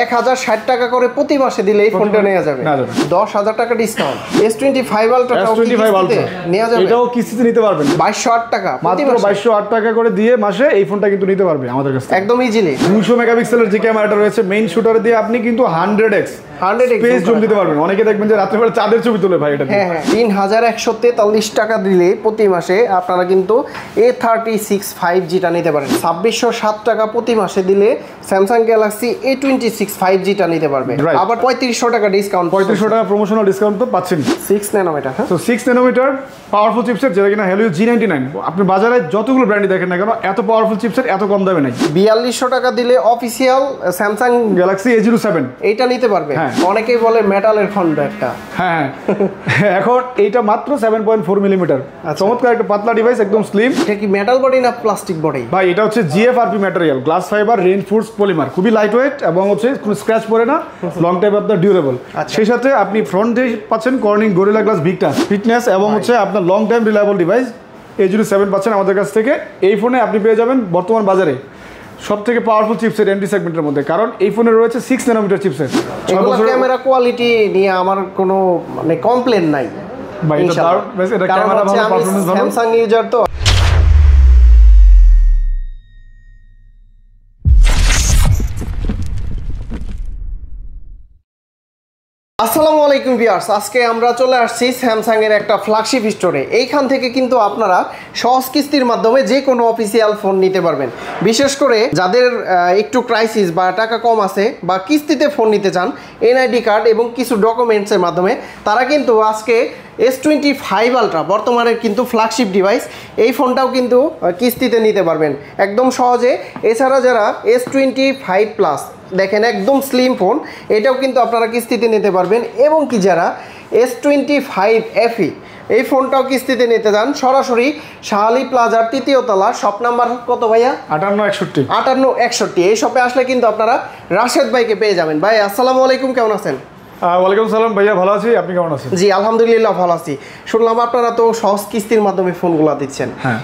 1060 টাকা করে প্রতি মাসে দিলে এই ফোনটা নেওয়া যাবে। 10,000 টাকা ডিসকাউন্ট। S25 আলট্রাটাও নেওয়া যাবে, এটাও কিস্তিতে নিতে পারবেন 2208 টাকা, মাত্র 2208 টাকা করে দিয়ে মাসে এই ফোনটা কিন্তু নিতে পারবে আমাদের কাছে একদম ইজিলি। 200 মেগাপিক্সেলের যে ক্যামেরাটা রয়েছে মেইন শুটার দিয়ে আপনি কিন্তু 100x স্পেস জুম দিতে পারবেন। অনেকে দেখবেন যে রাত্রে বেলা চাঁদের ছবি তোলে ভাই, এটা 3143 টাকা দিলে প্রতি মাসে আপনারা কিন্তু A36 5Gটা নিতে পারেন। 2607 টাকা প্রতি মাসে দিলে স্যামসাং গ্যালাক্সি A26 5Gটা নিতে পারবে। আবার 3500 টাকা ডিসকাউন্ট, 3500 টাকা প্রমোশনাল ডিসকাউন্ট তো পাচ্ছেন। 6 ন্যানোমিটার, হ্যাঁ তো 6 ন্যানোমিটার পাওয়ারফুল চিপসেট, যেটা কিনা Helio G99। আপনি বাজারে যতগুলো ব্র্যান্ডই দেখেন না কেন, এত পাওয়ারফুল চিপসেট এত কম দামে নাই। 4200 টাকা দিলে অফিসিয়াল স্যামসাং গ্যালাক্সি A07 এইটা নিতে পারবে। অনেকেই বলে মেটালের খন্ড একটা, হ্যাঁ এখন এইটা মাত্র 7.4 মিলিমিটার, চমৎকার একটা পাতলা ডিভাইস, একদম স্লিম। এটা কি মেটাল বডি না প্লাস্টিক বডি ভাই? এটা হচ্ছে GFRP material, glass fibre reinforced polymer, খুবই লাইট ওয়েট এবং হচ্ছে কোনো স্ক্র্যাচ পড়ে না, লং টাইম আপনার ডিউরেবল। সেই সাথে আপনি ফ্রন্ট দিয়ে পাচ্ছেন Corning gorilla glass Victus fitness এবং হচ্ছে আপনার long time reliable device A07 পাচ্ছেন আমাদের কাছ থেকে। এই ফোনে আপনি পেয়ে যাবেন বর্তমান বাজারে সবথেকে পাওয়ারফুল চিপসেট এন্ট্রি সেগমেন্টের মধ্যে, কারণ এই ফোনে রয়েছে 6 ন্যানোমিটার চিপসেট। ক্যামেরা কোয়ালিটি নিয়ে আমার কোনো মানে কমপ্লেন নাই ভাই, এটা দারুণ, এটা ক্যামেরা ভালো, পারফরম্যান্স ভালো। স্যামসাং ইউজার তো। আসসালামু আলাইকুম ভিউয়ার্স, আজকে আমরা চলে আসছি স্যামসাং এর একটা ফ্ল্যাগশিপ স্টোরে। এইখান থেকে কিন্তু আপনারা সহজ কিস্তির মাধ্যমে যে কোনো অফিসিয়াল ফোন নিতে পারবেন। বিশেষ করে যাদের একটু ক্রাইসিস বা টাকা কম আছে বা কিস্তিতে ফোন নিতে চান NID কার্ড এবং কিছু ডকুমেন্টসের মাধ্যমে, তারা কিন্তু আজকে S25 আলট্রা বর্তমানের কিন্তু ফ্ল্যাগশিপ ডিভাইস, এই ফোনটাও কিন্তু কিস্তিতে নিতে পারবেন একদম সহজে। এছাড়া যারা S25 প্লাস দেখেন একদম স্লিম ফোন, এটাও কিন্তু আপনারা কিস্তিতে নিতে পারবেন। এবং কি যারা S25 FE এই ফোনটাও কিস্তিতে নিতে যান, সরাসরি শাহালি প্লাজার 3য় তলা, শপ নাম্বার কত ভাইয়া? 5861। এই শপে আসলে কিন্তু আপনারা রাশেদ ভাইকে পেয়ে যাবেন। ভাই আসসালামু আলাইকুম, কেমন আছেন? ওয়ালাইকুম সালাম ভাইয়া, ভালো আছি, আপনি কেমন আছেন? জি আলহামদুলিল্লাহ ভালো আছি। শুনলাম আপনারা তো সহজ কিস্তির মাধ্যমে ফোনগুলো দিচ্ছেন। হ্যাঁ,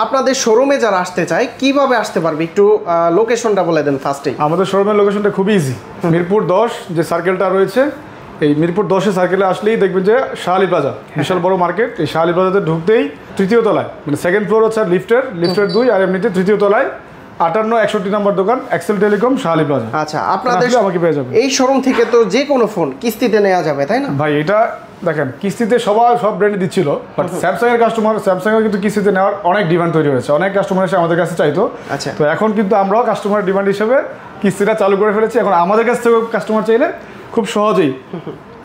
আপনাদের শোরুমে যারা আসতে চায় কিভাবে আসতে পারবে, একটু লোকেশনটা বলে দেন ফার্স্টেই। আমাদের শোরুমের লোকেশনটা খুবই ইজি। মিরপুর 10 যে সার্কেলটা রয়েছে, এই মিরপুর 10 সার্কেলে আসলেই দেখবেন যে শাহালি প্লাজা, বিশাল বড় মার্কেট। এই শাহালি প্লাজাতে ঢুকতেই 3য় তলায়, মানে সেকেন্ড ফ্লোর হচ্ছে লিফটের 2 আর এমনিতে 3য় তলায় 5861 নম্বর দোকান, এক্সেল টেলিকম, শাহালি প্লাজা। আচ্ছা, আপনাদের আমাকে পেয়ে যাবে। এই শোরুম থেকে তো যে কোনো ফোন কিস্তিতে নেওয়া যাবে, তাই না ভাই? এটা দেখেন কিস্তিতে সব ব্র্যান্ডে দিচ্ছিল, বাট স্যামসাং এর কাস্টমার, স্যামসাং এর কিন্তু কিস্তিতে নেওয়ার অনেক ডিমান্ড তৈরি হয়েছে, অনেক কাস্টমার এসে আমাদের কাছে চাইতো। আচ্ছা, তো এখন কিন্তু আমরাও কাস্টমার ডিমান্ড হিসেবে কিস্তিটা চালু করে ফেলেছি। এখন আমাদের কাছ থেকে কাস্টমার চাইলে খুব সহজেই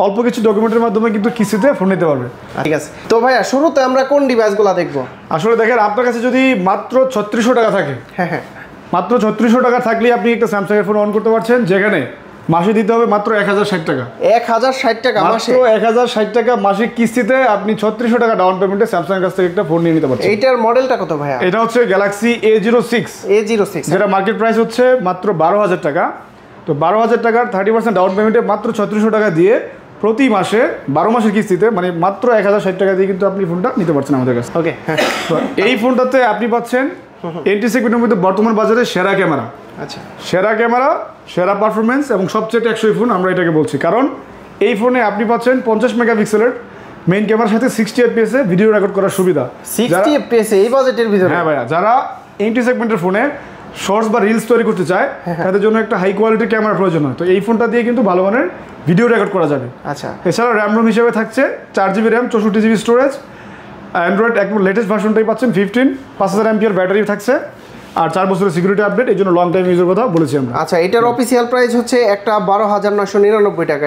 অল্প কিছু ডকুমেন্টের মাধ্যমে কিন্তু কিস্তিতে ফোন নিতে পারবে। ঠিক আছে, তো ভাইয়া শুরুতে আমরা কোন ডিভাইসগুলো দেখবো? আসলে দেখেন, আপনার কাছে যদি মাত্র 3600 টাকা থাকে, হ্যাঁ মাত্র 3600 টাকা থাকলে আপনি একটা স্যামসাং এর ফোন অন করতে পারছেন, যেখানে মাসে দিতে হবে মাত্র 1060 টাকা। 1060 টাকা মাসে? 1060 টাকা মাসিক কিস্তিতে আপনি 3600 টাকা ডাউন পেমেন্টে স্যামসাং এর কাছ থেকে একটা ফোন নিয়ে নিতে পারছেন। এইটার মডেলটা কত ভাইয়া? এটা হচ্ছে গ্যালাক্সি A06, যেটা মার্কেট প্রাইস হচ্ছে মাত্র 12000 টাকা। তো 12000 টাকার 30% ডাউন পেমেন্টে মাত্র 3600 টাকা দিয়ে প্রতি মাসে 12 মাসের কিস্তিতে, মানে মাত্র 1060 টাকা দিয়ে কিন্তু আপনি ফোনটা নিতে পারছেন আমাদের কাছে। ওকে, তো এই ফোনটাতে আপনি পাচ্ছেন এন্ট্রি সেগমেন্টের মধ্যে বর্তমান বাজারে সেরা ক্যামেরা। আচ্ছা, সেরা ক্যামেরা, সেরা পারফরমেন্স এবং সবচেয়ে টেকসই ফোন আমরা এটাকে বলছি, কারণ এই ফোনে আপনি পাচ্ছেন 50 মেগাপিক্সেলের মেইন ক্যামেরার সাথে 60 fps এ ভিডিও রেকর্ড করার সুবিধা। 60 fps এই বাজেটের ভিতরে? হ্যাঁ ভাইয়া, যারা এন্ট্রি সেগমেন্টের ফোনে শর্টস বা রিলস তৈরি করতে চায় তাদের জন্য একটা হাই কোয়ালিটির ক্যামেরা প্রয়োজন হয়, তো এই ফোনটা দিয়ে কিন্তু ভালো মানের ভিডিও রেকর্ড করা যাবে। আচ্ছা, এছাড়া র্যাম রোম হিসেবে থাকছে 4GB RAM, 64GB storage, Android একদম লেটেস্ট ভার্সনটাই পাচ্ছেন 15, 5000 mAh ব্যাটারি থাকছে, আর 4 বছরের সিকিউরিটি আপডেট, এই জন্য লং টাইম ইউজের কথা বলেছি আমরা। আচ্ছা, এটার অফিসিয়াল প্রাইস হচ্ছে একটা 12999 টাকা।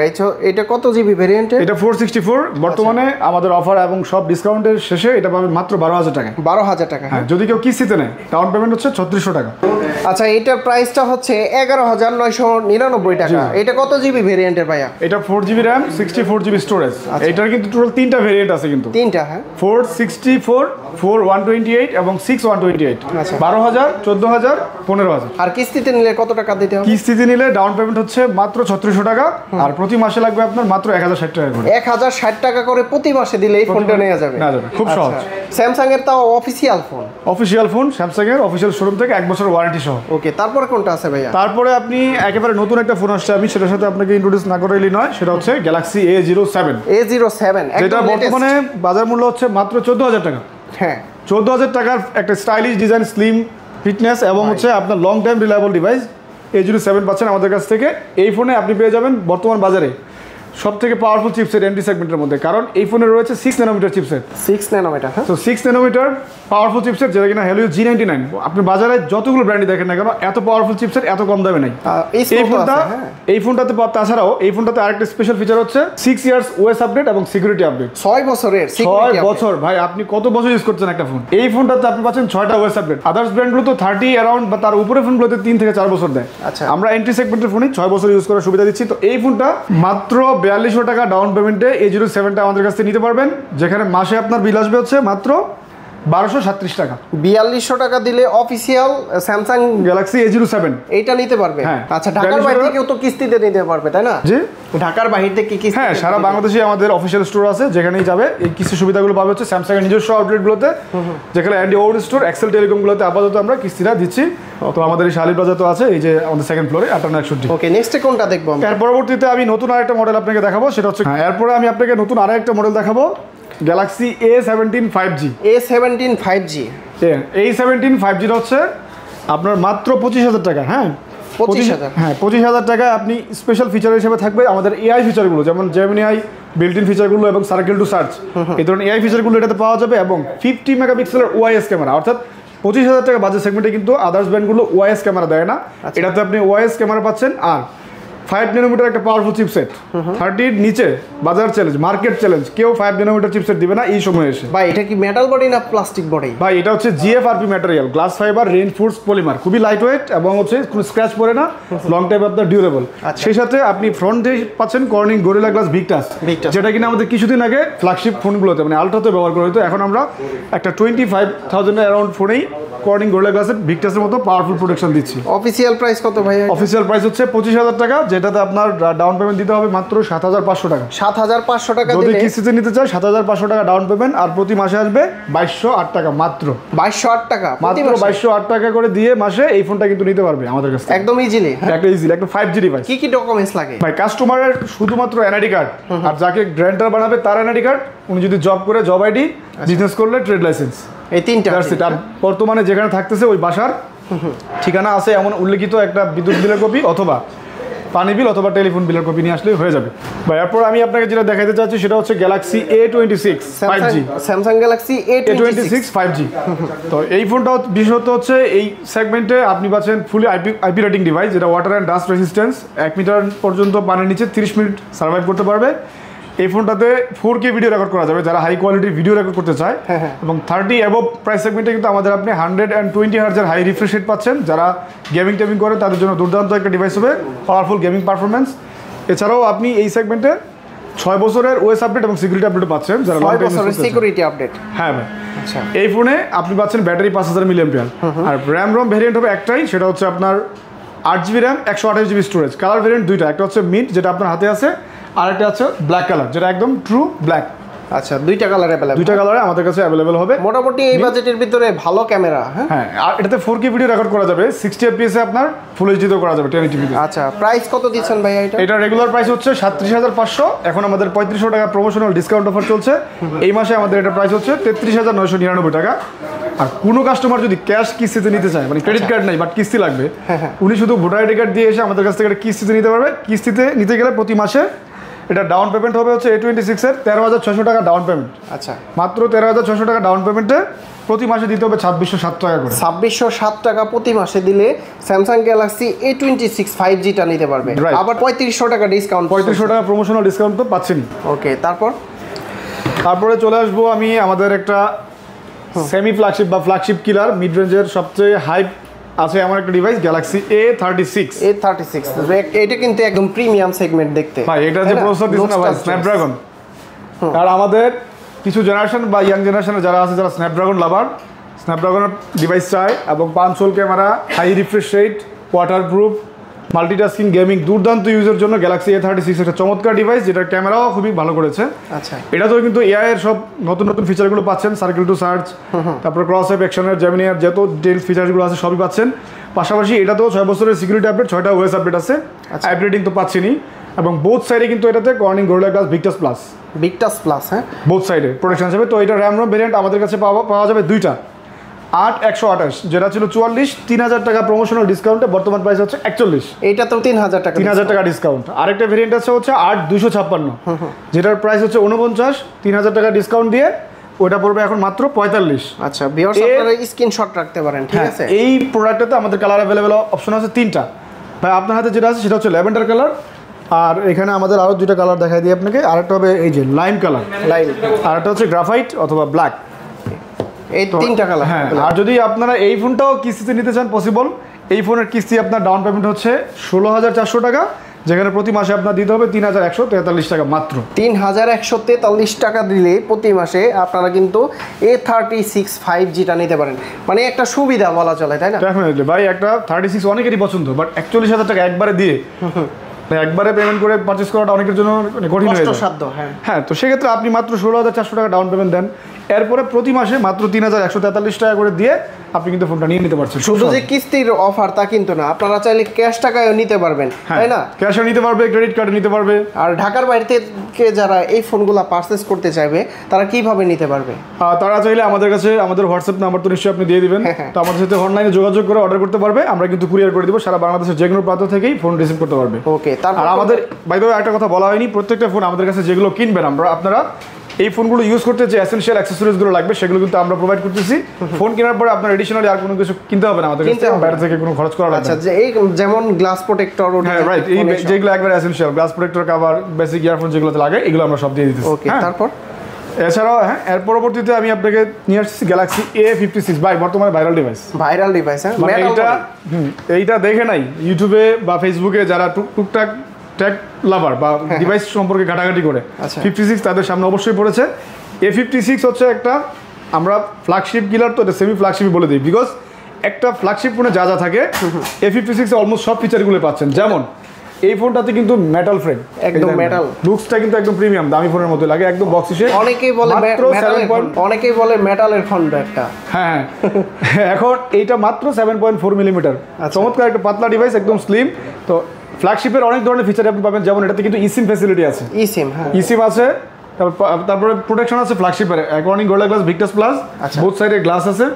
এটা কত জিবি ভেরিয়েন্ট? এটা 464। বর্তমানে আমাদের অফার এবং সব ডিসকাউন্টের শেষে এটা পাবেন মাত্র 12000 টাকা। 12000 টাকা, হ্যাঁ, যদি কেউ কিস্তিতে নেয় ডাউন পেমেন্ট হচ্ছে 3600 টাকা। আচ্ছা, এটার প্রাইসটা হচ্ছে 11999 টাকা। এটা কত জিবি ভেরিয়েন্টের ভাইয়া? এটা 4GB র্যাম, 64GB স্টোরেজ। এটার কিন্তু টোটাল 3টা ভেরিয়েন্ট আছে, কিন্তু 3টা, হ্যাঁ, 464, 4128 এবং 6128। 12000 14,000, 15,000। আর কিস্তিতে নিলে কত টাকা দিতে হবে? কিস্তিতে নিলে ডাউন পেমেন্ট হচ্ছে মাত্র 3600 টাকা, আর প্রতি মাসে লাগবে আপনার মাত্র 1060 টাকা করে। 1060 টাকা করে প্রতি মাসে দিলে এই ফোনটা নেওয়া যাবে। খুব সহজ। স্যামসাং এর তাও official phone. Official phone Samsung এর অফিসিয়াল শোরুম থেকে 1 বছর ওয়ারেন্টি সহ। ওকে, তারপরে কোনটা আছে ভাইয়া? তারপরে আপনি একেবারে নতুন একটা ফোন আসছে, আমি সেটার সাথে আপনাকে ইন্ট্রোডিউস না করাইলি নয়, সেটা হচ্ছে গ্যালাক্সি A07। যেটা বর্তমানে বাজার মূল্য হচ্ছে মাত্র 14,000 টাকা। হ্যাঁ, 14,000 টাকার একটা স্টাইলিশ ডিজাইন, স্লিম ফিটনেস এবং হচ্ছে আপনার long time reliable device A07 পাচ্ছেন আমাদের কাছ থেকে। এই ফোনে আপনি পেয়ে যাবেন বর্তমান বাজারে সব থেকে পাওয়ারফুল চিপসেট এন্ট্রি সেগমেন্টের মধ্যে, কারণ এই ফোনে রয়েছে 6 ন্যানোমিটার চিপসেট। 6 ন্যানোমিটার, হ্যাঁ। তো 6 ন্যানোমিটার পাওয়ারফুল চিপসেট, যেটা কিনা Helio G99। আপনি বাজারে যতগুলো ব্র্যান্ডই দেখেন না কেন, এত পাওয়ারফুল চিপসেট এত কম দামে নাই। এই ফোনটাতে তাছাড়াও এই ফোনটাতে আরেকটা স্পেশাল ফিচার হচ্ছে 6 ইয়ার্স ওএস আপডেট এবং সিকিউরিটি আপডেট। 6 বছরের 6 বছর ভাই, আপনি কত বছর ইউজ করছেন একটা ফোন? এই ফোনটাতে আপনি পাচ্ছেন 6টা ওএস আপডেট। আদার্স ব্র্যান্ডগুলো তো 30 অ্যারাউন্ড বা তার উপরে ফোনগুলোতে 3 থেকে 4 বছর দেয়। আচ্ছা, আমরা এন্ট্রি সেগমেন্টের ফোনে 6 বছর ইউজ করার সুবিধা দিচ্ছি। তো এই ফোনটা মাত্র 4200 টাকা ডাউন পেমেন্টে A07টা আমাদের কাছ থেকে নিতে পারবেন, যেখানে মাসে আপনার বিল আসবে হচ্ছে মাত্র 1237 টাকা। 4200 টাকা দিলে অফিসিয়াল স্যামসাং গ্যালাক্সি A07 এইটা নিতে পারবে। হ্যাঁ। আচ্ছা, ঢাকার বাইরে থেকেও তো কিস্তিতে নিতে পারবে, তাই না? জি, ঢাকার বাইরে থেকে কিস্তি? হ্যাঁ, সারা বাংলাদেশে আমাদের অফিসিয়াল স্টোর আছে, যেখানেই যাবে এই কিস্তি সুবিধাগুলো পাবে হচ্ছে স্যামসাং এর নিজস্ব আউটলেটগুলোতে, যেখানে অ্যান্ডি ওল্ড স্টোর, এক্সেল টেলিকমগুলোতে আপাতত আমরা কিস্তিটা দিচ্ছি। তো আমাদের এই শালি প্লাজা তো আছে, এই যে আমাদের সেকেন্ড ফ্লোরে 5861। ওকে, নেক্সটে কোনটা দেখবো আমরা? এর পরবর্তীতে আমি নতুন আরেকটা মডেল আপনাকে দেখাবো, সেটা হচ্ছে এরপরে আমি আপনাকে নতুন আরেকটা মডেল দেখাবো, Galaxy A17 5G। A17 5G, এই 17 5G হচ্ছে আপনার মাত্র 25,000 টাকা। হ্যাঁ, 25,000। হ্যাঁ, 25,000 টাকায় আপনি স্পেশাল ফিচার হিসেবে থাকবে আমাদের এআই ফিচারগুলো, যেমন জেমিনি আই বিল্ট ইন ফিচারগুলো এবং সার্কেল টু সার্চ, এই ধরনের এআই ফিচারগুলো এটাতে পাওয়া যাবে, এবং 50 মেগাপিক্সেলের ওআইএস ক্যামেরা। অর্থাৎ 25,000 টাকা বাজেট সেগমেন্টে কিন্তু আদার্স ব্র্যান্ডগুলো ওআইএস ক্যামেরা দেয় না, এটাতে আপনি ওআইএস ক্যামেরা পাচ্ছেন। আর 5 ন্যানোমিটার একটা পাওয়ারফুল চিপসেট, 30 নিচে বাজার চ্যালেঞ্জ, মার্কেট চ্যালেঞ্জ, কেউ 5 ন্যানোমিটার চিপসেট দিবে না এই সময় এসে। ভাই এটা কি মেটাল বডি না প্লাস্টিক বডি? ভাই এটা হচ্ছে GFRP material, glass fibre reinforced polymer, খুবই লাইট ওয়েট এবং হচ্ছে কোনো স্ক্র্যাচ পড়ে না, লং টাইম আপনার ডিউরেবল। সেই সাথে আপনি ফ্রন্টে পাচ্ছেন কর্নিং গরিলা গ্লাস ভিক্টাস, যেটা কিনা আমাদের কিছুদিন আগে ফ্ল্যাগশিপ ফোনগুলোতে মানে আলট্রাতে ব্যবহার করা হতো। এখন আমরা একটা 25,000 অ্যারাউন্ড ফোনেই কর্নিং গরিলা গ্লাসের ভিক্টাসের মতো পাওয়ারফুল প্রোটেকশন দিচ্ছি। অফিসিয়াল প্রাইস কত ভাই? অফিসিয়াল প্রাইস হচ্ছে 25,000 টাকা, যেটাতে আপনার ডাউন পেমেন্ট দিতে হবে মাত্র 7,500 টাকা। 7,500 টাকা যদি কিস্তিতে নিতে চাই 7,500 টাকা ডাউন পেমেন্ট, আর প্রতি মাসে আসবে 2208 টাকা মাত্র। 2208 টাকা মাত্র 2208 টাকা করে দিয়ে মাসে এই ফোনটা কিন্তু নিতে পারবে আমাদের কাছ থেকে একদম ইজিলি। একটা ইজিলি একটা 5G ডিভাইস। কি কি ডকুমেন্টস লাগে ভাই? কাস্টমারের শুধুমাত্র এনআইডি কার্ড, আর যাকে গ্র্যান্টার বানাবে তার এনআইডি কার্ড, উনি যদি জব করে জব আইডি, বিজনেস করলে ট্রেড লাইসেন্স, এই তিনটা। আর বর্তমানে যেখানে থাকতেছে ওই বাসার ঠিকানা আছে এমন উল্লেখিত একটা বিদ্যুৎ বিলের কপি অথবা পানি বিল অথবা টেলিফোন বিলের কপি নিয়ে আসলেই হয়ে যাবে। ভাই এরপর আমি আপনাকে যেটা দেখাতে চাচ্ছি সেটা হচ্ছে Galaxy A26 5G, Samsung Galaxy A26 5G। তো এই ফোনটা বিশেষত হচ্ছে এই সেগমেন্টে আপনি পাচ্ছেন ফুলি আইপি রেটিং ডিভাইস, যেটা water and dust resistance, 1 meter পর্যন্ত পানির নিচে 30 মিনিট সার্ভাইভ করতে পারবে। এই ফোনটাতে 4K ভিডিও রেকর্ড করা যাবে যারা হাই কোয়ালিটির ভিডিও রেকর্ড করতে চায়, এবং 30 অ্যাবভ প্রাইস সেগমেন্টে কিন্তু আমাদের আপনি 120 হার্জের হাই রিফ্রেশ রেট পাচ্ছেন। যারা গেমিং টেমিং করে তাদের জন্য দুর্দান্ত একটা ডিভাইস হবে, পাওয়ারফুল গেমিং পারফরমেন্স। এছাড়াও আপনি এই সেগমেন্টে 6 বছরের ওএস আপডেট এবং সিকিউরিটি আপডেট পাচ্ছেন, যারা 6 বছরের সিকিউরিটি আপডেট। হ্যাঁ ভাই, আচ্ছা। এই ফোনে আপনি পাচ্ছেন ব্যাটারি 5000 মিলিঅ্যাম্পিয়ার, আর র্যাম রম ভেরিয়েন্ট হবে একটাই, সেটা হচ্ছে আপনার 8GB RAM 128GB storage. Colour variant দুইটা, একটা হচ্ছে মিন্ট যেটা আপনার হাতে আছে, আর একটা আছে ব্ল্যাক কালার যেটা একদম ট্রু ব্ল্যাক। আচ্ছা, দুইটা কালার अवेलेबल, দুইটা কালারে আমাদের কাছে अवेलेबल হবে। মোটামুটি এই বাজেটের ভিতরে ভালো ক্যামেরা। হ্যাঁ, আর এটাতে 4K ভিডিও রেকর্ড করা যাবে, 60 fps এ আপনার ফুল এইচডি তেও করা যাবে 1080p তে। আচ্ছা, প্রাইস কত দিচ্ছেন ভাই এটা? এটা রেগুলার প্রাইস হচ্ছে 37,500, এখন আমাদের 3500 টাকা প্রমোশনাল ডিসকাউন্ট অফার চলছে। এই মাসে আমাদের এটা প্রাইস হচ্ছে 33,999 টাকা। আর কোনো কাস্টমার যদি ক্যাশ কিস্তিতে নিতে চায়, মানে ক্রেডিট কার্ড নাই বাট কিস্তি লাগবে, উনি শুধু ভোটার আইডি কার্ড দিয়ে এসে আমাদের কাছ থেকে কিস্তিতে নিতে পারবে। কিস্তিতে নিতে গেলে প্রতি মাসে এটা ডাউন পেমেন্ট হবে হচ্ছে A26 এর 13,600 টাকা ডাউন পেমেন্ট। আচ্ছা, মাত্র 13,600 টাকা ডাউন পেমেন্টে প্রতি মাসে দিতে হবে 2607 টাকা করে। 2607 টাকা প্রতি মাসে দিলে স্যামসাং গ্যালাক্সি A26 5Gটা নিতে পারবে। আবার 3500 টাকা ডিসকাউন্ট, 3500 টাকা প্রমোশনাল ডিসকাউন্ট তো পাচ্ছেন। ওকে, তারপরে চলে আসবো আমি আমাদের একটা সেমি ফ্ল্যাগশিপ বা ফ্ল্যাগশিপ কিলার মিড রেঞ্জের সবচেয়ে হাইপ আছে আমার একটা ডিভাইস, গ্যালাক্সি A36। এটা কিন্তু একদম প্রিমিয়াম সেগমেন্ট দেখতে। ভাই এটা যে প্রসেসর দিছে না ভাই, স্ন্যাপড্রাগন। আর আমাদের কিছু জেনারেশন বা ইয়াং জেনারেশনে যারা আছে, যারা স্ন্যাপড্রাগন লাভার, স্ন্যাপড্রাগনের ডিভাইস চায় এবং 5 hole camera, high refresh rate, waterproof, multitasking gaming, দুর্দান্ত ইউজের জন্য গ্যালাক্সি A36 একটা চমৎকার ডিভাইস, যেটার ক্যামেরাও খুবই ভালো করেছে। আচ্ছা, এটাতেও কিন্তু এআই এর সব নতুন নতুন ফিচারগুলো পাচ্ছেন, সার্কেল টু সার্চ, তারপর ক্রস ওয়েব অ্যাকশনের, জেমিনিয়ার যত ডিটেইলস ফিচারগুলো আছে সবই পাচ্ছেন। পাশাপাশি এটাতেও 6 বছরের সিকিউরিটি আপডেট, 6টা ওএস আপডেট আছে, আপডেটিং তো পাচ্ছেনই। এবং বোথ সাইডে কিন্তু এটাতে Corning Gorilla glass Victus plus, হ্যাঁ, বোথ সাইডে প্রোটেকশন হিসেবে। তো এটা র্যাম রোম ভেরিয়েন্ট আমাদের কাছে পাওয়া যাবে দুইটা, 8/128 যেটা ছিল 44, 3000 টাকা প্রমোশনাল ডিসকাউন্টে বর্তমান প্রাইস হচ্ছে 41। এইটা তো 3000 টাকা ডিসকাউন্ট। আরেকটা ভেরিয়েন্ট আছে হচ্ছে 8/256, যেটার প্রাইস হচ্ছে 49, 3000 টাকা ডিসকাউন্ট দিয়ে ওটা পড়বে এখন মাত্র 45। আচ্ছা, ভিউয়ার্স আপনারা স্ক্রিনশট রাখতে পারেন, ঠিক আছে। এই প্রোডাক্টটাতে আমাদের কালার অ্যাভেলেবল অপশন আছে 3টা। ভাই আপনার হাতে যেটা আছে সেটা হচ্ছে ল্যাভেন্ডার কালার, আর এখানে আমাদের আরো 2টা কালার দেখাই দিই আপনাকে। আরেকটা হবে এই যে লাইম কালার, আর একটা হচ্ছে গ্রাফাইট অথবা ব্ল্যাক। এই 3টা কালার। হ্যাঁ, আর যদি আপনারা এই ফোনটাও কিস্তিতে নিতে চান পসিবল। এই ফোনের কিস্তি আপনার ডাউন পেমেন্ট হচ্ছে 16,400 টাকা, যেখানে প্রতি মাসে আপনার দিতে হবে 3,143 টাকা মাত্র। 3,143 টাকা দিলে প্রতি মাসে আপনারা কিন্তু A36 5Gটা নিতে পারেন, মানে একটা সুবিধা বলা চলে, তাই না? ডেফিনেটলি ভাই, একটা 36 অনেকেরই পছন্দ, বাট 41,000 টাকা একবারে দিয়ে একবারে পেমেন্ট করে পারচেস করাটা অনেকের জন্য কঠিন হয়ে যায়। হ্যাঁ, তো সেক্ষেত্রে আপনি মাত্র 16,400 টাকা ডাউন পেমেন্ট দেন, এরপরে প্রতি মাসে মাত্র 3,143 টাকা করে দিয়ে আপনি কিন্তু ফোনটা নিয়ে নিতে পারছেন। শুধু যে কিস্তির অফার তা কিন্তু না, আপনারা চাইলে ক্যাশ টাকায়ও নিতে পারবেন, তাই না? ক্যাশও নিতে পারবে, ক্রেডিট কার্ডে নিতে পারবে। আর ঢাকার বাইরে থেকে যারা এই ফোনগুলো পারচেস করতে চাইবে তারা কিভাবে নিতে পারবে? তারা চাইলে আমাদের কাছে, আমাদের হোয়াটসঅ্যাপ নাম্বার তো নিশ্চয়ই আপনি দিয়ে দিবেন, তো আমাদের সাথে অনলাইনে যোগাযোগ করে অর্ডার করতে পারবে, আমরা কিন্তু কুরিয়ার করে দিব সারা বাংলাদেশের যে কোনো প্রান্ত থেকেই ফোন রিসিভ করতে পারবে। ওকে, আর আমাদের বাই দ্য ওয়ে একটা কথা বলা হয়নি, প্রত্যেকটা ফোন আমাদের কাছে যেগুলো কিনবেন আপনারা এই ফোনগুলো ইউজ করতে যে এসেনশিয়াল অ্যাক্সেসরিজগুলো লাগবে সেগুলো কিন্তু আমরা প্রোভাইড করতেছি। ফোন কেনার পরে আপনার এডিশনালি আর কোনো কিছু কিনতে হবে না, আমাদের কাছে বাইরে থেকে কোনো খরচ করা লাগবে না। আচ্ছা, যে এই যেমন গ্লাস প্রোটেক্টর, হ্যাঁ রাইট, এই যেগুলো একবার essential glass protector, cover, basic earphone যেগুলোতে লাগে এগুলো আমরা সব দিয়ে দিতেছি। ওকে, তারপর এছাড়াও হ্যাঁ, এর পরবর্তীতে আমি আপনাকে নিয়ে আসছি গ্যালাক্সি A56 ভাই, বর্তমানে ভাইরাল ডিভাইস। হ্যাঁ, মানে এইটা দেখে নাই ইউটিউবে বা ফেসবুকে যারা টুকটাক ট্যাগ লাভার বা ডিভাইস সম্পর্কে ঘাটাঘাটি করে, 56 তাদের সামনে অবশ্যই পড়েছে। A56 হচ্ছে একটা, আমরা ফ্ল্যাগশিপ কিলার, তো এটা সেমি ফ্ল্যাগশিপই বলে দিই, বিকজ একটা ফ্ল্যাগশিপ ফোনে যা যা থাকে A56 অলমোস্ট সব ফিচারগুলো পাচ্ছেন। যেমন এই ফোনটাতে কিন্তু মেটাল ফ্রেম, একদম মেটাল, লুকসটা কিন্তু একদম প্রিমিয়াম দামি ফোনের মতো লাগে, একদম বক্স হিসেবে। অনেকেই বলে মেটালের ফোন একটা। হ্যাঁ, এখন এইটা মাত্র 7.4 মিলিমিটার, চমৎকার একটা পাতলা ডিভাইস, একদম স্লিম। তো ফ্ল্যাগশিপের অনেক ধরনের ফিচার আপনি পাবেন, যেমন এটাতে কিন্তু ইসিম ফ্যাসিলিটি আছে, ইসিম আছে, তারপরে প্রোটেকশন আছে ফ্ল্যাগশিপের, Corning Gorilla glass Victus plus, both সাইডে গ্লাস আছে।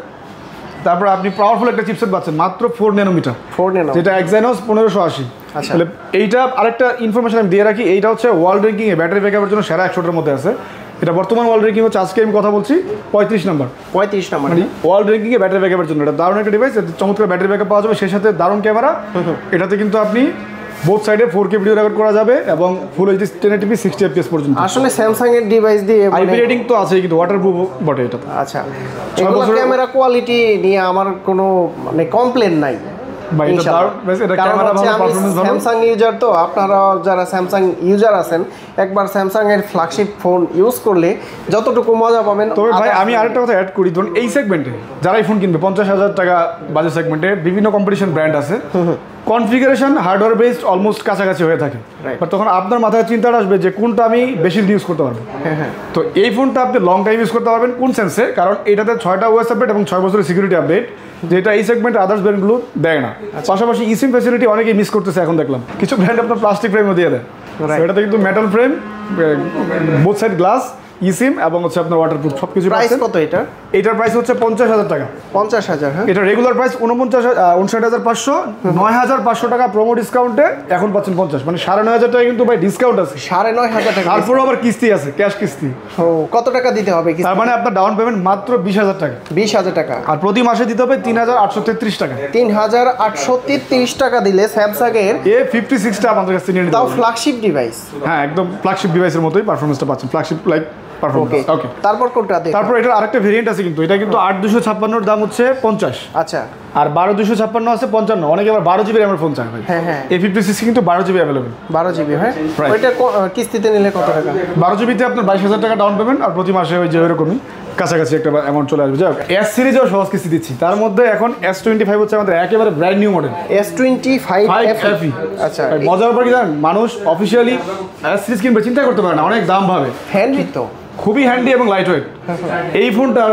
তারপর আপনি পাওয়ারফুল একটা চিপসেট পাচ্ছেন মাত্র 4 ন্যানোমিটার, যেটা Exynos 1580। তাহলে এইটা আরেকটা ইনফরমেশন আমি দিয়ে রাখি, এইটা হচ্ছে ওয়ার্ল্ড র্যাঙ্কিং এ ব্যাটারি ব্যাকআপের জন্য সেরা 100টার মধ্যে আছে। এটা বর্তমান ওয়ার্ল্ড র্যাঙ্কিং হচ্ছে, আজকে আমি কথা বলছি 35 নাম্বার, মানে ওয়ার্ল্ড র্যাঙ্কিং এ ব্যাটারি ব্যাকআপের জন্য এটা দারুণ একটা ডিভাইস। চমৎকার ব্যাটারি ব্যাকআপ পাওয়া যাবে, সেই সাথে দারুণ ক্যামেরা। এটাতে কিন্তু আপনি বোথ সাইডে 4K ভিডিও রেকর্ড করা যাবে এবং ফুল এইচডি 1080p 60 fps পর্যন্ত। আসলে স্যামসাং এর ডিভাইস দিয়ে আইপি রেটিং তো আছে, কিন্তু ওয়াটারপ্রুফ বটে এটা। আচ্ছা, এগুলো ক্যামেরা কোয়ালিটি নিয়ে আমার কোনো মানে কমপ্লেন নাই। স্যামসাং ইউজার, তো আপনারা যারা স্যামসাং ইউজার আছেন একবার স্যামসাং এর ফ্ল্যাগশিপ ফোন ইউজ করলে যতটুকু মজা পাবেন। তবে ভাই আমি আরেকটা কথা অ্যাড করি, ধরুন এই সেগমেন্টে যারা এই ফোন কিনবে 50,000 টাকা বাজেট সেগমেন্টে বিভিন্ন কম্পিটিশন ব্র্যান্ড আছে, কনফিগারেশন হার্ডওয়্যার বেসড অলমোস্ট কাছাকাছি হয়ে থাকে, বাট তখন আপনার মাথায় চিন্তাটা আসবে যে কোনটা আমি বেশি ইউজ করতে পারবো। তো এই ফোনটা আপনি লং টাইম ইউজ করতে পারবেন, কোন সেন্সে, কারণ এটাতে 6টা ওএস আপডেট এবং 6 বছরের সিকিউরিটি আপডেট, যেটা এই সেগমেন্টে আদার্স ব্র্যান্ডগুলো দেয় না। পাশাপাশি ইসিম ফ্যাসিলিটি অনেকেই মিস করতেছে এখন দেখলাম, কিছু ব্র্যান্ড আপনার প্লাস্টিক ফ্রেমও দিয়ে দেয়, এটাতে কিন্তু metal frame, both side glass, eSIM এবং হচ্ছে আপনার ওয়াটারপ্রুফ সবকিছু। প্রাইস কত এটা? এটার প্রাইস হচ্ছে 50,000 টাকা। 50,000? হ্যাঁ, এটা রেগুলার প্রাইস 59,500, 9,500 টাকা প্রোমো ডিসকাউন্টে এখন পাচ্ছেন 50, মানে 9,500 টাকা কিন্তু ভাই ডিসকাউন্ট আছে। 9,500 টাকা, তারপর আবার কিস্তি আছে, ক্যাশ কিস্তি। ও, কত টাকা দিতে হবে? তার মানে আপনার ডাউন পেমেন্ট মাত্র 20,000 টাকা। 20,000 টাকা, আর প্রতি মাসে দিতে হবে 3,833 টাকা। 3,833 টাকা দিলে স্যামসাং এর A56টা আমাদের কাছে নিয়ে নিতে তাও ফ্ল্যাগশিপ ডিভাইস। হ্যাঁ, একদম ফ্ল্যাগশিপ ডিভাইসের মতোই পারফরম্যান্সটা পাচ্ছেন, ফ্ল্যাগশিপ লাইক পারফরম্যান্স। ওকে, তারপর কোনটা দেখব? তারপর এটার আরেকটা ভেরিয়েন্ট আছে, কিন্তু এটা কিন্তু 8,256 দাম হচ্ছে 50। আচ্ছা, আর 12,256 আছে 55। অনেকে আবার 12GB র্যামের ফোন চায় ভাই। হ্যাঁ, A56 কিন্তু 12GB অ্যাভেলেবল। 12GB, হ্যাঁ। ওইটা কিস্তিতে নিলে কত টাকা? 12GB তে আপনার 22,000 টাকা ডাউন পেমেন্ট, আর প্রতি মাসে ওই যে এরকমই কাছাকাছি একটা অ্যামাউন্ট চলে আসবে। যাই হোক, এস সিরিজেও সহজ কিস্তি দিচ্ছি। তার মধ্যে এখন S25 হচ্ছে আমাদের একেবারে brand new model S25 FE। আচ্ছা, মজার ব্যাপার কি জানেন, মানুষ অফিসিয়ালি এস সিরিজ কিনবে চিন্তা করতে পারে না, অনেক দাম ভাবে। হ্যান্ডি তো খুবই হ্যান্ডি এবং লাইট ওয়েট। এই ফোনটার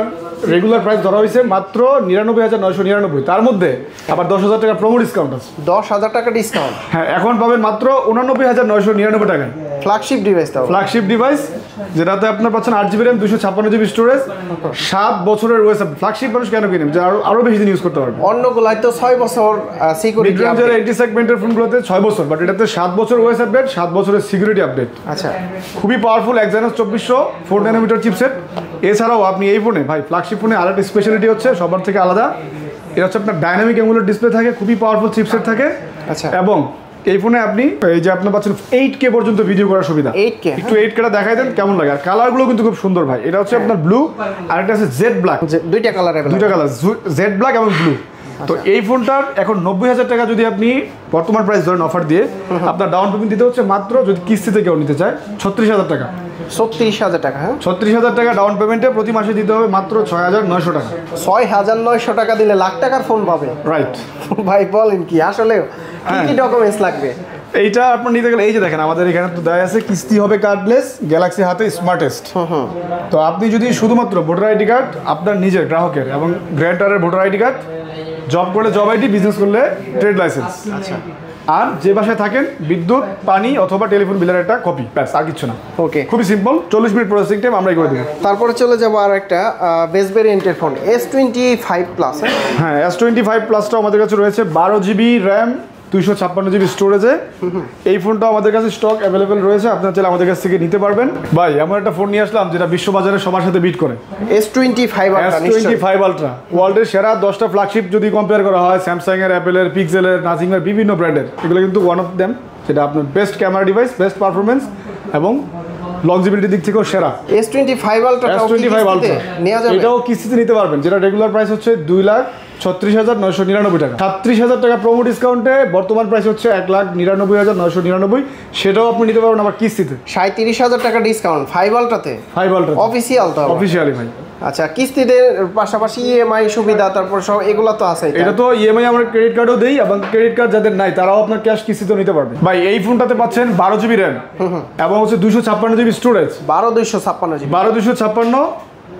রেগুলার প্রাইস ধরা হয়েছে মাত্র 99,999। তার মধ্যে আবার 10,000 টাকা প্রোমো ডিসকাউন্ট আছে। 10,000 টাকা ডিসকাউন্ট। হ্যাঁ, এখন পাবেন মাত্র 89,999 টাকায়। ফ্ল্যাগশিপ ডিভাইস তাও, ফ্ল্যাগশিপ ডিভাইস যেটাতে আপনার পাচ্ছেন 8GB RAM 256GB স্টোরেজ 7 বছরের ওয়েস। ফ্ল্যাগশিপ মানুষ কেন কিনে, যে আরো বেশি দিন ইউজ করতে পারবে। অন্যগুলাই তো 6 বছর সিকিউরিটি মিড রেঞ্জের 80 সেগমেন্টের ফোনগুলোতে 6 বছর, বাট এটাতে 7 বছর ওয়েস আপডেট, 7 বছরের সিকিউরিটি আপডেট। আচ্ছা, খুবই পাওয়ারফুল Exynos 2400 4 ন্যানোমিটার চিপসেট। এছাড়াও আপনি এই ফোনে ভাই ফ্ল্যাগশিপ ফোনে আরেকটা স্পেশালিটি হচ্ছে সবার থেকে আলাদা, এটা হচ্ছে আপনার ডাইনামিক অ্যামোলেড ডিসপ্লে থাকে, খুবই পাওয়ারফুল চিপসেট থাকে। আচ্ছা, এবং এই ফোনে আপনি এই যে আপনার পাচ্ছেন 8K পর্যন্ত ভিডিও করার সুবিধা। 8K একটু 8Kটা দেখাই দেন কেমন লাগে। আর কালারগুলো কিন্তু খুব সুন্দর ভাই। এটা হচ্ছে আপনার ব্লু আর একটা আছে জেড ব্ল্যাক, দুইটা কালার अवेलेबल, দুইটা কালার জেড ব্ল্যাক এবং ব্লু। তো এই ফোনটার এখন 90,000 টাকা যদি আপনি বর্তমান প্রাইস ধরেন অফার দিয়ে, আপনার ডাউন পেমেন্ট দিতে হচ্ছে মাত্র, যদি কিস্তিতে কেউ নিতে চায় 36,000 টাকা। 36,000 টাকা। হ্যাঁ, 36,000 টাকা ডাউন পেমেন্টে প্রতি মাসে দিতে হবে মাত্র 6,900 টাকা। 6,900 টাকা দিলে লাখ টাকার ফোন পাবে। রাইট ভাই বলেন কি, আসলে কি কি ডকুমেন্টস লাগবে? এইটা আপনার নিতে গেলে এই যে দেখেন আমাদের এখানে তো দেয়া আছে কিস্তি হবে কার্ডলেস, গ্যালাক্সি হাতে স্মার্টেস্ট। তো আপনি যদি শুধুমাত্র ভোটার আইডি কার্ড আপনার নিজের গ্রাহকের এবং গ্র্যান্টারের ভোটার আইডি কার্ড, জব করলে জব আইডি, বিজনেস করলে ট্রেড লাইসেন্স, আচ্ছা, আর যে বাসায় থাকেন বিদ্যুৎ পানি অথবা টেলিফোন বিলের একটা কপি, ব্যাস আর কিছু না। ওকে, খুবই সিম্পল, 40 মিনিট প্রসেসিং টাইম আমরাই করে দেবো। তারপরে চলে যাবো আর একটা বেস ভেরিয়েন্টের ফোন S25 প্লাস। হ্যাঁ, S25 প্লাসটা আমাদের কাছে রয়েছে 12GB RAM 256GB স্টোরেজে। এই ফোনটা আমাদের কাছে স্টক অ্যাভেলেবেল রয়েছে, আপনারা চাইলে আমাদের কাছ থেকে নিতে পারবেন। ভাই এমন একটা ফোন নিয়ে আসলাম যেটা বিশ্ববাজারে সবার সাথে বিট করে। S25 আলট্রা ওয়ার্ল্ডের সেরা 10টা ফ্ল্যাগশিপ যদি কম্পেয়ার করা হয়, স্যামসাং এর, অ্যাপেলের, পিক্সেলের, নাথিংয়ের বিভিন্ন ব্র্যান্ডের, এগুলো কিন্তু ওয়ান অফ দেম, যেটা আপনার best camera device, best performance এবং লংজিভিটির দিক থেকেও সেরা। S25 আলট্রা নেওয়া যাবে, এটাও কিস্তিতে নিতে পারবেন, যেটা রেগুলার প্রাইস হচ্ছে 2,36,999 টাকা। 37,000 টাকা প্রোমো ডিসকাউন্টে বর্তমান প্রাইস হচ্ছে 1,99,999, সেটাও আপনি নিতে পারবেন আবার কিস্তিতে। 37,000 টাকা ডিসকাউন্ট 5 আলট্রাতে। অফিসিয়াল তো, অফিসিয়ালি ভাই। আচ্ছা, কিস্তিতে পাশাপাশি ইএমআই সুবিধা, তারপর সব এগুলো তো আছে। এটা তো ইএমআই আমরা ক্রেডিট কার্ডও দেই, এবং ক্রেডিট কার্ড যাদের নাই তারাও আপনার ক্যাশ কিস্তিতেও নিতে পারবে। ভাই এই ফোনটাতে পাচ্ছেন 12GB RAM এবং হচ্ছে 256GB storage. 12,256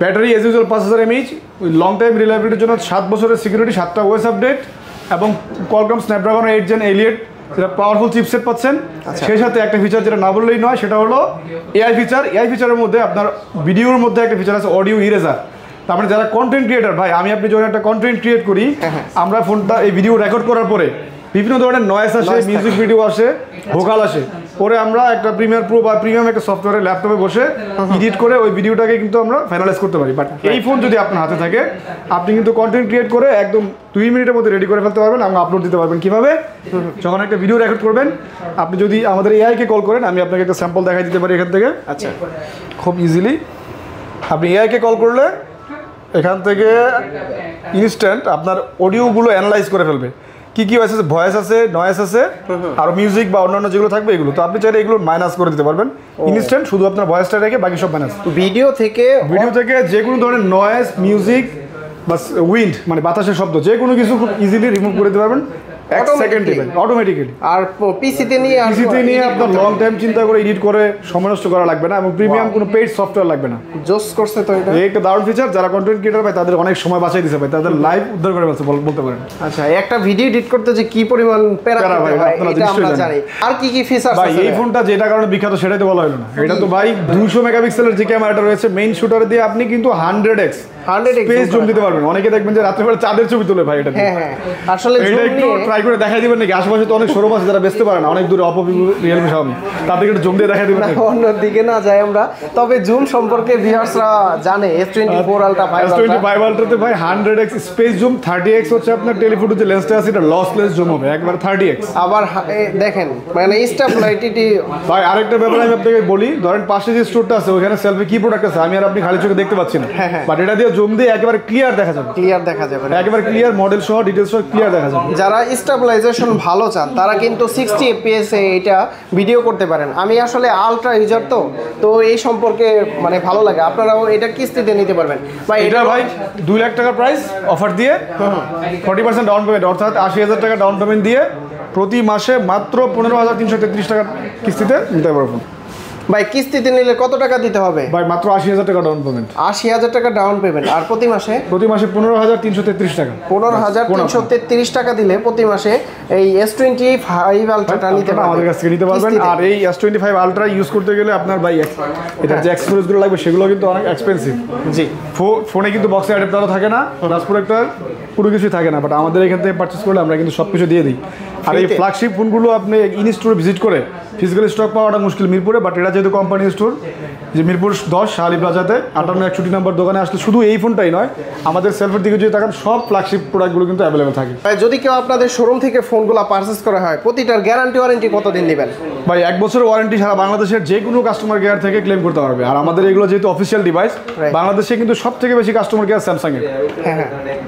battery as usual 5000 mAh, long time রিলায়েবিলিটির জন্য 7 বছরের সিকিউরিটি, 7টা ওএস আপডেট এবং Qualcomm Snapdragon 8 Gen Elite, যেটা পাওয়ারফুল চিপসেট পাচ্ছেন। সেই সাথে একটা ফিচার যেটা না বললেই নয়, সেটা হলো এআই ফিচার। এআই ফিচারের মধ্যে আপনার ভিডিওর মধ্যে একটা ফিচার আছে অডিও ইরেজার। তার মানে যারা কন্টেন্ট ক্রিয়েটার, ভাই আমি আপনি যখন একটা কন্টেন্ট ক্রিয়েট করি, আমরা ফোনটা এই ভিডিও রেকর্ড করার পরে বিভিন্ন ধরনের নয়েস আসে, মিউজিক ভিডিও আসে, ভোকাল আসে, পরে আমরা একটা প্রিমিয়ার প্রো বা প্রিমিয়াম একটা সফটওয়্যারে ল্যাপটপে বসে এডিট করে ওই ভিডিওটাকে কিন্তু আমরা ফাইনালাইজ করতে পারি। বাট এই ফোন যদি আপনার হাতে থাকে, আপনি কিন্তু কন্টেন্ট ক্রিয়েট করে একদম 2 মিনিটের মধ্যে রেডি করে ফেলতে পারবেন এবং আপলোড দিতে পারবেন। কিভাবে? যখন একটা ভিডিও রেকর্ড করবেন, আপনি যদি আমাদের এআইকে কল করেন, আমি আপনাকে একটা স্যাম্পল দেখাই দিতে পারি এখান থেকে। আচ্ছা, খুব ইজিলি আপনি এআইকে কল করলে এখান থেকে ইনস্ট্যান্ট আপনার অডিওগুলো অ্যানালাইজ করে ফেলবে, কি কি আছে, ভয়েস আছে, নয়েস আছে, আর মিউজিক বা অন্যান্য যেগুলো থাকবে এগুলো। তো আপনি চাইলে এগুলো মাইনাস করে দিতে পারবেন ইনস্ট্যান্ট, শুধু আপনার ভয়েসটা রেখে বাকি সব মাইনাস। ভিডিও থেকে যে কোনো ধরনের নয়েস, মিউজিক বা উইন্ড মানে বাতাসের শব্দ, যে কোনো কিছু খুব ইজিলি রিমুভ করে দিতে পারবেন অটোমেটিক্যালি। আর পিসিতে নিয়ে আপনার লং টাইম চিন্তা করে এডিট করে সময় নষ্ট করা লাগবে না, এবং প্রিমিয়াম কোনো পেইড সফটওয়্যার লাগবে না। জোস করছে তো এটা, একটা দারুণ ফিচার। যারা কন্টেন্ট ক্রিয়েটর ভাই, তাদের অনেক সময় বাঁচাই দিছে ভাই, তাদের লাইভ উদ্ধার করে ফেলছে বলতে পারেন। আচ্ছা, একটা ভিডিও এডিট করতে যে কি পরিমাণ প্যারা ভাই, এটা আমরা জানি। আর কি কি ফিচার আছে ভাই এই ফোনটা যেটা কারণে বিখ্যাত সেটাই তো বলা হলো না। এটা তো ভাই 200 মেগাপিক্সেলের যে ক্যামেরাটা রয়েছে মেইন শুটার দিয়ে, আপনি কিন্তু 100x স্পেস জুম দিতে পারবেন। অনেকে দেখবেন যে রাত্রে বেলা চাঁদের ছবি তোলে ভাই, এটা আসলে এটা একটু ট্রাই করে দেখাই দিবেন নাকি? আশেপাশে তো অনেক শোরুম আছে যারা বেচতে পারে না, অনেক দূরে অপো, ভিভো, রিয়েলমি, শাওমি, তাদেরকে একটু জুম দিয়ে দেখাই দিবেন। অন্যদিকে না যাই আমরা, তবে জুম সম্পর্কে ভিউয়ার্সরা জানে S24 আলট্রা 25 আলট্রাতে ভাই 100x স্পেস জুম, 30x হচ্ছে আপনার টেলিফোটো যে লেন্সটা আছে এটা লসলেস জুম হবে, একবার 30x। আবার দেখেন মানে স্টেবিলাইটি। ভাই আরেকটা ব্যাপার আমি আপনাকে বলি, ধরেন পাশে যে স্টোরটা আছে ওখানে সেলফি কি প্রোডাক্ট আছে আমি আর আপনি খালি চোখে দেখতে পাচ্ছি না, বাট এটা দিয়ে জুম দিয়ে একেবারে ক্লিয়ার দেখা যাবে, একেবারে ক্লিয়ার মডেল সহ ডিটেইলস সহ ক্লিয়ার দেখা যাবে। যারা স্টেবিলাইজেশন ভালো চান তারা কিন্তু 60 fps এ এটা ভিডিও করতে পারেন। আমি আসলে আলট্রা ইউজার তো এই সম্পর্কে মানে ভালো লাগে। আপনারাও এটা কিস্তিতে নিতে পারবেন ভাই। এটা ভাই 2 লাখ টাকা প্রাইস অফার দিয়ে 40% ডাউন পেমেন্ট, অর্থাৎ 80,000 টাকা ডাউন পেমেন্ট দিয়ে প্রতি মাসে মাত্র 15,333 টাকা কিস্তিতে নিতে পারবেন। ভাই কিস্তিতে নিলে কত টাকা দিতে হবে? ভাই মাত্র 80,000 টাকা ডাউন পেমেন্ট। 80,000 টাকা ডাউন পেমেন্ট, আর প্রতি মাসে 15,333 টাকা। 15,333 টাকা দিলে প্রতি মাসে এই S25 আলট্রাটা নিতে পারবেন, আমাদের কাছ থেকে নিতে পারবেন। আর এই S25 আলট্রা ইউজ করতে গেলে আপনার ভাই এটার যে এক্সপেরিয়েন্সগুলো লাগবে সেগুলো কিন্তু অনেক এক্সপেন্সিভ। জি, ফোনে কিন্তু বক্সে অ্যাডাপ্টারও থাকে না, প্লাস প্রোডাক্টর পুরো কিছুই থাকে না, বাট আমাদের এখান থেকে পারচেস করলে আমরা কিন্তু সব কিছু দিয়ে দিই। আর এই ফ্ল্যাগশিপ ফোনগুলো আপনি ইন স্টোরে ভিজিট করে ফিজিক্যাল স্টক পাওয়াটা মুশকিল মিরপুরে, বাট এটা যেহেতু কোম্পানি স্টোর, যে মিরপুর 10 শাহালি প্লাজাতে 5861 নম্বর দোকানে আসলে শুধু এই ফোনটাই নয়, আমাদের সেলফের দিকে যদি তাকান সব ফ্ল্যাগশিপ প্রোডাক্টগুলো কিন্তু অ্যাভেলেবেল থাকে। ভাই যদি কেউ আপনাদের শোরুম থেকে ফোনগুলো পারচেস করা হয়, প্রতিটার গ্যারান্টি ওয়ারেন্টি কতদিন নেবেন? ভাই 1 বছরের ওয়ারেন্টি সারা বাংলাদেশের যে কোনো কাস্টমার কেয়ার থেকে ক্লেম করতে পারবে। আর আমাদের এগুলো যেহেতু অফিসিয়াল ডিভাইস, বাংলাদেশে কিন্তু সব থেকে বেশি কাস্টমার কেয়ার স্যামসাং এর।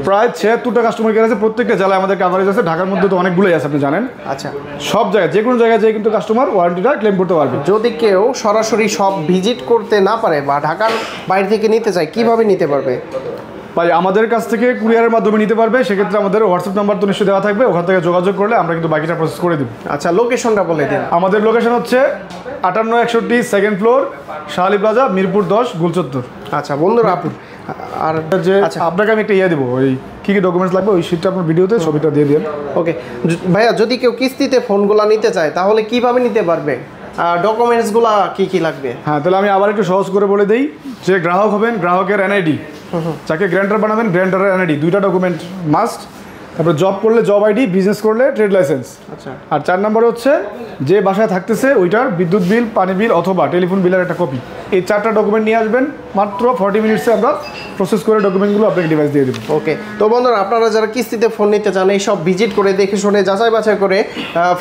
প্রায় 76টা কাস্টমার কেয়ার আছে, প্রত্যেকটা জেলায় আমাদের কাভারেজ আছে। ঢাকার মধ্যে তো অনেকগুলোই আছে, আপনি জানেন। আচ্ছা, সব জায়গায় যে কোনো জায়গায় যেয়ে কিন্তু কাস্টমার ওয়ারেন্টিটা ক্লেম করতে পারবে। যদি কেউ সরাসরি সব ভিজিট করতে না পারে বা ঢাকার বাইরে থেকে নিতে চায়, কিভাবে নিতে পারবে? ভাই আমাদের কাছ থেকে কুরিয়ারের মাধ্যমে নিতে পারবে। সেক্ষেত্রে আমাদের হোয়াটসঅ্যাপ নাম্বার তো নিশ্চয়ই দেওয়া থাকবে, ওখান থেকে যোগাযোগ করলে আমরা কিন্তু বাকিটা প্রসেস করে দিব। আচ্ছা, লোকেশনটা বলে দিন। আমাদের লোকেশন হচ্ছে 5861 second floor, Shah Ali plaza, Mirpur 10, গুলচত্বর। আচ্ছা বন্ধুরা, আর যে আপনাকে আমি একটা দেবো, ওই কী ডকুমেন্টস লাগবে ওই শিটটা আপনার ভিডিওতে ছবিটা দিয়ে দিন। ওকে ভাইয়া, যদি কেউ কিস্তিতে ফোনগুলো নিতে চায় তাহলে কিভাবে নিতে পারবে? ডকুমেন্টসগুলো কি লাগবে? হ্যাঁ, তাহলে আমি আবার একটু সহজ করে বলে দিই। যে গ্রাহক হবেন, গ্রাহকের এনআইডি, যাকে গ্র্যান্টার বানাবেন গ্র্যান্টারের এনআইডি, 2টা ডকুমেন্ট মাস্ট। তারপরে জব করলে জব আইডি, বিজনেস করলে ট্রেড লাইসেন্স। আচ্ছা, আর 4 নম্বর হচ্ছে যে বাসায় থাকতেছে ওইটার বিদ্যুৎ বিল, পানি বিল অথবা টেলিফোন বিলের একটা কপি। এই 4টা ডকুমেন্ট নিয়ে আসবেন। মাত্র 40 মিনিটসে আমরা প্রসেস করে ডকুমেন্টগুলো আপনাকে ডিভাইস দিয়ে দেবো। ওকে, তো বন্ধুরা আপনারা যারা কিস্তিতে ফোন নিতে চান, এই সব ভিজিট করে দেখে শুনে যাচাই বাছাই করে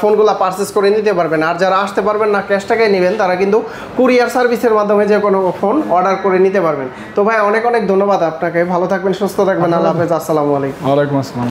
ফোনগুলো পারচেস করে নিতে পারবেন। আর যারা আসতে পারবেন না, ক্যাশ টাকায় নেবেন, তারা কিন্তু কুরিয়ার সার্ভিসের মাধ্যমে যে কোনো ফোন অর্ডার করে নিতে পারবেন। তো ভাই অনেক অনেক ধন্যবাদ আপনাকে। ভালো থাকবেন, সুস্থ থাকবেন। আল্লাহ হাফেজ, আসসালামু আলাইকুম। ওয়ালাইকুম আসসালাম।